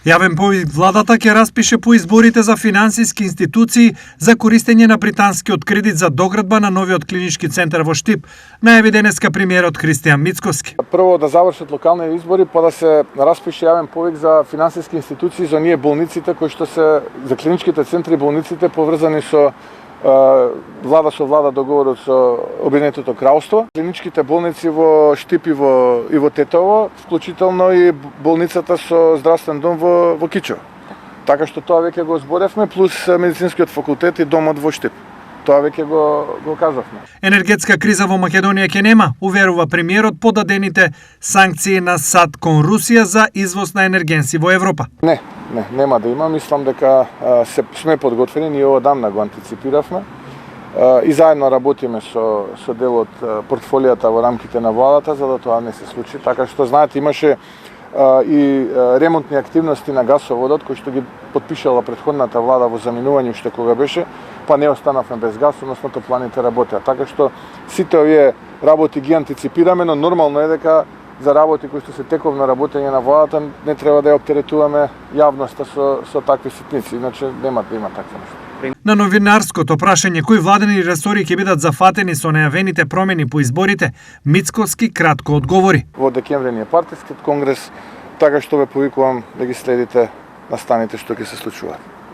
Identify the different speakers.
Speaker 1: Јавен повик владата ќе распише по изборите за финансиски институции за користење на британскиот кредит за доградба на новиот клинички центар во Штип, најави денеска премиерот Христијан Мицкоски.
Speaker 2: Прво да завршат локални избори, па да се распише јавен повик за финансиски институции за оние болниците кои што се за клиничките центри и болниците поврзани со влада договорот со Обединетото кралство. Клиничките болници во Штип и во Тетово, вклучително и болницата со здравствен дом во Кичево. Така што тоа веќе го зборевме, плюс медицинскиот факултет и домот во Штип. Тоа веќе го кажавме.
Speaker 1: Енергетска криза во Македонија ќе нема, уверува премиерот подадените санкции на САД кон Русија за извоз на енергенси во Европа.
Speaker 2: Нема да има. Мислам дека сме подготвени, ние одамна го антиципиравме и заедно работиме со дел од портфолијата во рамките на владата за да тоа не се случи. Така што знаете, имаше и ремонтни активности на гасоводот кои што ги потпишала претходната влада во заминување уште кога беше, па не останавме без газ, односно топланите работеа. Така што сите овие работи ги антиципираме, но нормално е дека за работи кои што се тековно работење на владата не треба да ја оптеретуваме јавноста со такви ситници, иначе нема да има такво нешто.
Speaker 1: На новинарското прашање кои владени ресори ќе бидат зафатени со најавените промени по изборите, Мицкоски кратко одговори.
Speaker 2: Во декември ни е партискиот конгрес, така што ве повикувам да ги следите настаните што ќе се случуваат.